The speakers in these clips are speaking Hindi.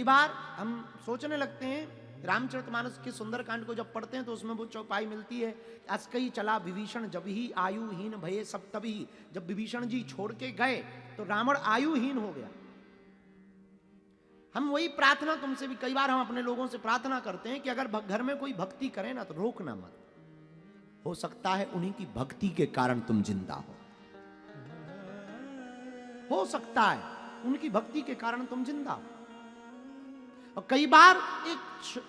बार हम सोचने लगते हैं, रामचरितमानस के सुंदरकांड को जब पढ़ते हैं तो उसमें वो चौपाई मिलती है, अस्कई चला विभीषण जब ही आयुहीन भये सब तभी। जब विभीषण जी छोड़ के गए तो रावण आयुहीन हो गया। हम वही प्रार्थना तुमसे भी कई बार हम अपने लोगों से प्रार्थना करते हैं कि अगर घर में कोई भक्ति करे ना तो रोकना मत, हो सकता है उन्हीं की भक्ति के कारण तुम जिंदा हो सकता है उनकी भक्ति के कारण तुम जिंदा हो। और कई बार एक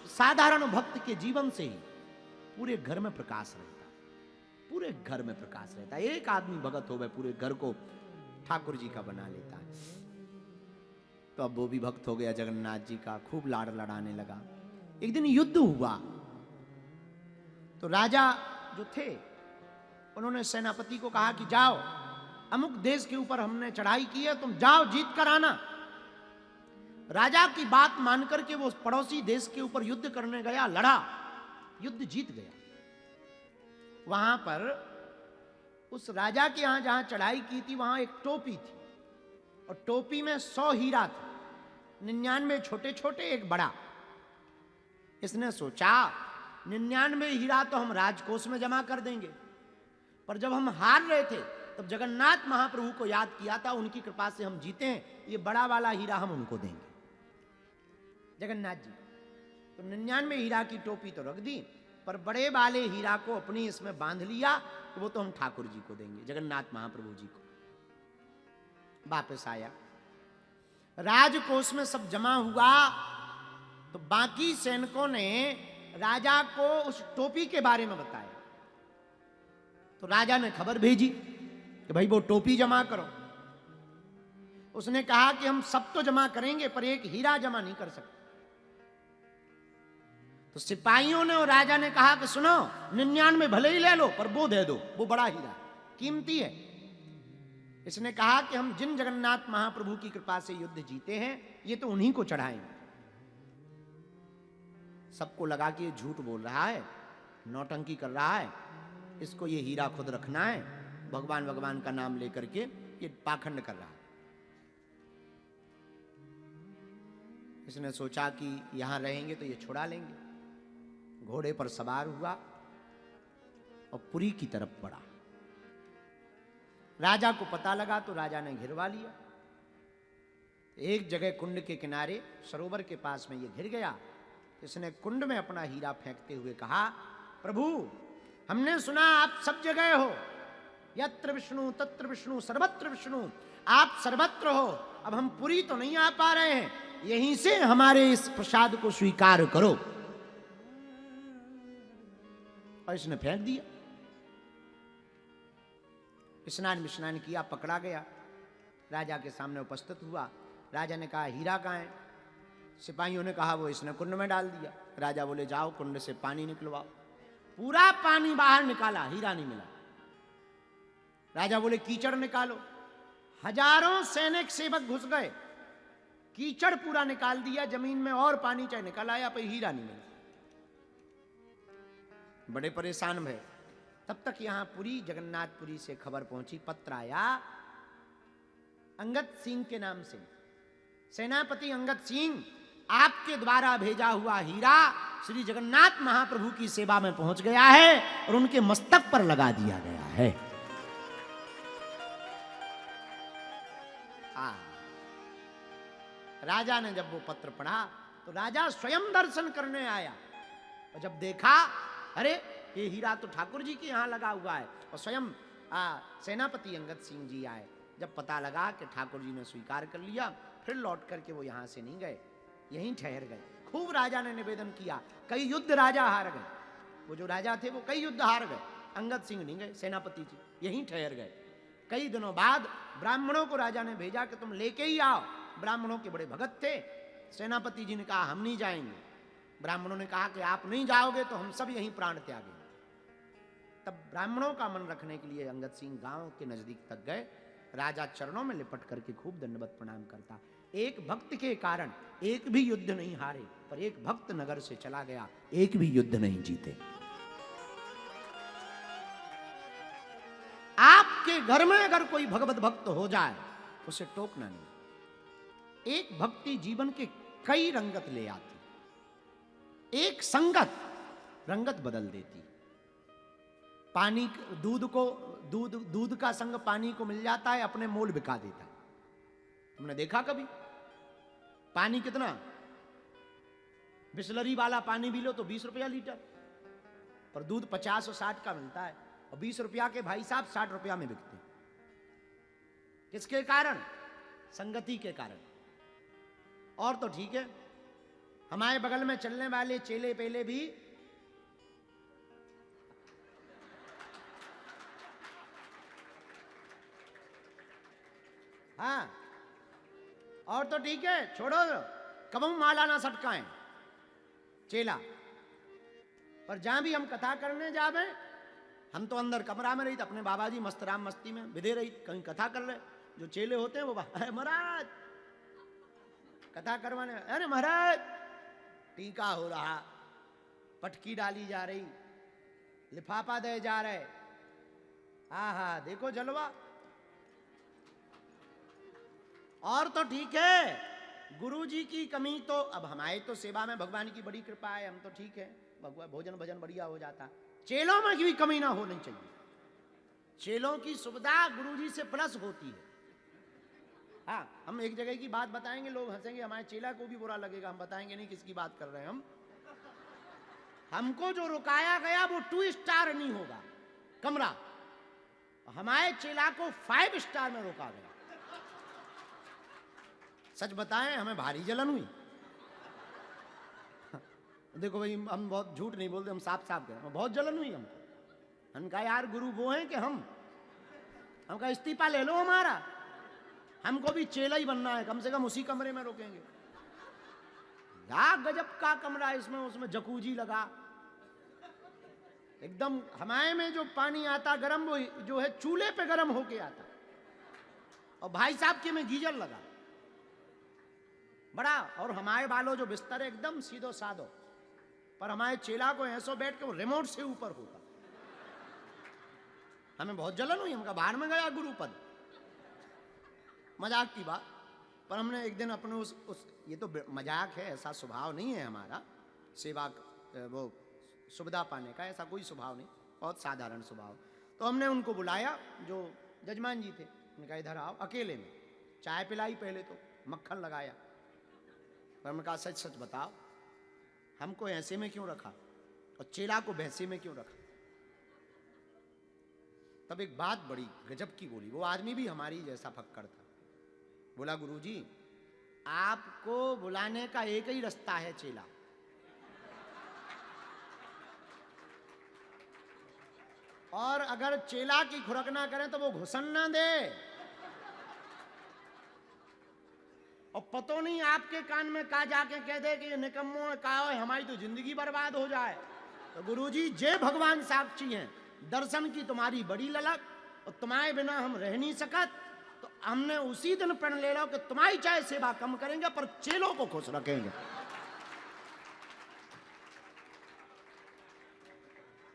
साधारण भक्त के जीवन से ही पूरे घर में प्रकाश रहता है, पूरे घर में प्रकाश रहता है। एक आदमी भगत हो गए पूरे घर को ठाकुर जी का बना लेता है। तो अब वो भी भक्त हो गया जगन्नाथ जी का, खूब लाड़ लड़ाने लगा। एक दिन युद्ध हुआ तो राजा जो थे उन्होंने सेनापति को कहा कि जाओ, अमुक देश के ऊपर हमने चढ़ाई की है, तुम जाओ जीत कर आना। राजा की बात मान करके वो पड़ोसी देश के ऊपर युद्ध करने गया, लड़ा, युद्ध जीत गया। वहां पर उस राजा के यहां जहां चढ़ाई की थी वहां एक टोपी थी और टोपी में 100 हीरा थे, 99 छोटे छोटे, एक बड़ा। इसने सोचा 99 हीरा तो हम राजकोष में जमा कर देंगे, पर जब हम हार रहे थे तब जगन्नाथ महाप्रभु को याद किया था, उनकी कृपा से हम जीते हैं, ये बड़ा वाला हीरा हम उनको देंगे, जगन्नाथ जी। तो 99 हीरा की टोपी तो रख दी, पर बड़े वाले हीरा को अपनी इसमें बांध लिया कि वो तो हम ठाकुर जी को देंगे, जगन्नाथ महाप्रभु जी को। वापस आया, राजकोष में सब जमा हुआ तो बाकी सैनिकों ने राजा को उस टोपी के बारे में बताया। तो राजा ने खबर भेजी कि भाई वो टोपी जमा करो। उसने कहा कि हम सब तो जमा करेंगे पर एक हीरा जमा नहीं कर सकते। तो सिपाहियों ने और राजा ने कहा कि सुनो, 99 भले ही ले लो पर वो दे दो, वो बड़ा हीरा कीमती है। इसने कहा कि हम जिन जगन्नाथ महाप्रभु की कृपा से युद्ध जीते हैं ये तो उन्हीं को चढ़ाएंगे। सबको लगा कि ये झूठ बोल रहा है, नौटंकी कर रहा है, इसको ये हीरा खुद रखना है, भगवान भगवान का नाम लेकर के ये पाखंड कर रहा है। इसने सोचा कि यहां रहेंगे तो ये छुड़ा लेंगे। घोड़े पर सवार हुआ और पुरी की तरफ बढ़ा। राजा को पता लगा तो राजा ने घिरवा लिया। एक जगह कुंड के किनारे सरोवर के पास में ये घिर गया। इसने कुंड में अपना हीरा फेंकते हुए कहा, प्रभु हमने सुना आप सब जगह हो, यत्र विष्णु तत्र विष्णु सर्वत्र विष्णु, आप सर्वत्र हो। अब हम पुरी तो नहीं आ पा रहे हैं, यहीं से हमारे इस प्रसाद को स्वीकार करो। और इसने फेंक दिया। स्नान विस्नान किया, पकड़ा गया, राजा के सामने उपस्थित हुआ। राजा ने कहा हीरा कहाँ है? सिपाहियों ने कहा वो इसने कुंड में डाल दिया। राजा बोले जाओ कुंड से पानी निकलवाओ। पूरा पानी बाहर निकाला, हीरा नहीं मिला। राजा बोले कीचड़ निकालो। हजारों सैनिक सेवक घुस गए, कीचड़ पूरा निकाल दिया जमीन में, और पानी चाहे निकल आया पर हीरा नहीं मिला। बड़े परेशान भय। तब तक यहां पुरी जगन्नाथपुरी से खबर पहुंची, पत्र आया अंगद सिंह के नाम से, सेनापति अंगद सिंह आपके द्वारा भेजा हुआ हीरा श्री जगन्नाथ महाप्रभु की सेवा में पहुंच गया है और उनके मस्तक पर लगा दिया गया है। राजा ने जब वो पत्र पढ़ा तो राजा स्वयं दर्शन करने आया और जब देखा अरे ये हीरा तो ठाकुर जी के यहां लगा हुआ है, और स्वयं सेनापति अंगद सिंह जी आए। जब पता लगा कि ठाकुर जी ने स्वीकार कर लिया, फिर लौट करके वो यहां से नहीं गए, यहीं ठहर गए। खूब राजा ने निवेदन किया, कई युद्ध राजा हार गए। वो जो राजा थे वो कई युद्ध हार गए, अंगद सिंह नहीं गए, सेनापति जी यहीं ठहर गए। कई दिनों बाद ब्राह्मणों को राजा ने भेजा कि तुम लेके ही आओ। ब्राह्मणों के बड़े भगत थे। सेनापति जी ने कहा हम नहीं जाएंगे। ब्राह्मणों ने कहा कि आप नहीं जाओगे तो हम सब यहीं प्राण त्यागेंगे। तब ब्राह्मणों का मन रखने के लिए अंगद सिंह गांव के नजदीक तक गए। राजा चरणों में लिपट करके खूब दंडवत प्रणाम करता। एक भक्त के कारण एक भी युद्ध नहीं हारे, पर एक भक्त नगर से चला गया, एक भी युद्ध नहीं जीते। आपके घर में अगर कोई भगवत भक्त हो जाए उसे टोकना नहीं। एक भक्ति जीवन के कई रंगत ले आती। एक संगत रंगत बदल देती। पानी, दूध का संग पानी को मिल जाता है, अपने मोल बिका देता है। तुमने देखा कभी? पानी कितना, बिस्लरी वाला पानी भी लो तो 20 रुपया लीटर, और दूध 50 और 60 का मिलता है, और 20 रुपया के भाई साहब 60 रुपया में बिकते हैं। किसके कारण? संगति के कारण। और तो ठीक है, हमारे बगल में चलने वाले चेले पेले भी हाँ, और तो ठीक है, छोड़ो, कबू माला ना सटकाएं चेला। पर जहां भी हम कथा करने जावे, हम तो अंदर कमरा में रही, अपने बाबा जी मस्त राम मस्ती में विधे रही, कहीं कथा कर रहे। जो चेले होते हैं वो महाराज कथा करवाने, अरे महाराज टीका हो रहा, पटकी डाली जा रही, लिफाफा दे जा रहे, आहा देखो जलवा। और तो ठीक है, गुरु जी की कमी तो, अब हमारे तो सेवा में भगवान की बड़ी कृपा है, हम तो ठीक है, भगवान भोजन भजन बढ़िया हो जाता। चेलों में भी कमी ना होनी चाहिए। चेलों की सुविधा गुरु जी से प्लस होती है। हाँ, हम एक जगह की बात बताएंगे, लोग हंसेंगे, हमारे चेला को भी बुरा लगेगा, हम बताएंगे नहीं किसकी बात कर रहे हैं हम। हमको जो रुकाया गया वो 2 स्टार नहीं होगा कमरा, हमारे चेला को 5 स्टार में रोका गया। सच बताएं, हमें भारी जलन हुई। देखो भाई, हम बहुत झूठ नहीं बोलते, हम साफ साफ कह रहे हैं, बहुत जलन हुई हमको। हम कहा यार गुरु वो हैं कि हम कहा इस्तीफा ले लो हमारा, हमको भी चेला ही बनना है, कम से कम उसी कमरे में रोकेंगे। या गजब का कमरा इसमें, उसमें जकूजी लगा एकदम। हमारे में जो पानी आता गरम, वो जो है चूल्हे पे गरम होके आता, और भाई साहब के में गीजर लगा बड़ा, और हमारे वालों जो बिस्तर है एकदम सीधो साधो, पर हमारे चेला को ऐसो बैठ के वो रिमोट से ऊपर होता। हमें बहुत जलन हुई, हमका बाहर में गया गुरुपद, मजाक की बात। पर हमने एक दिन अपने उस ये तो मजाक है, ऐसा स्वभाव नहीं है हमारा सेवा वो सुविधा पाने का, ऐसा कोई स्वभाव नहीं, बहुत साधारण स्वभाव। तो हमने उनको बुलाया, जो जजमान जी थे, उनका इधर आओ, अकेले में चाय पिलाई, पहले तो मक्खन लगाया, पर हमने कहा सच सच बताओ, हमको ऐसे में क्यों रखा और चेला को भैंसे में क्यों रखा? तब एक बात बड़ी गजब की बोली, वो आदमी भी हमारी जैसा फक्कड़ था। बोला गुरुजी, आपको बुलाने का एक ही रास्ता है चेला, और अगर चेला की खुरक ना करें तो वो घुसन ना दे, और पतो नहीं आपके कान में का जाके कह दे कि ये निकम्मो का है, हमारी तो जिंदगी बर्बाद हो जाए। तो गुरुजी जय भगवान साक्षी हैं, दर्शन की तुम्हारी बड़ी ललक, और तुम्हारे बिना हम रह नहीं सकत, तो हमने उसी दिन प्रण ले लो कि तुम्हारी चाहे सेवा कम करेंगे पर चेलों को खुश रखेंगे।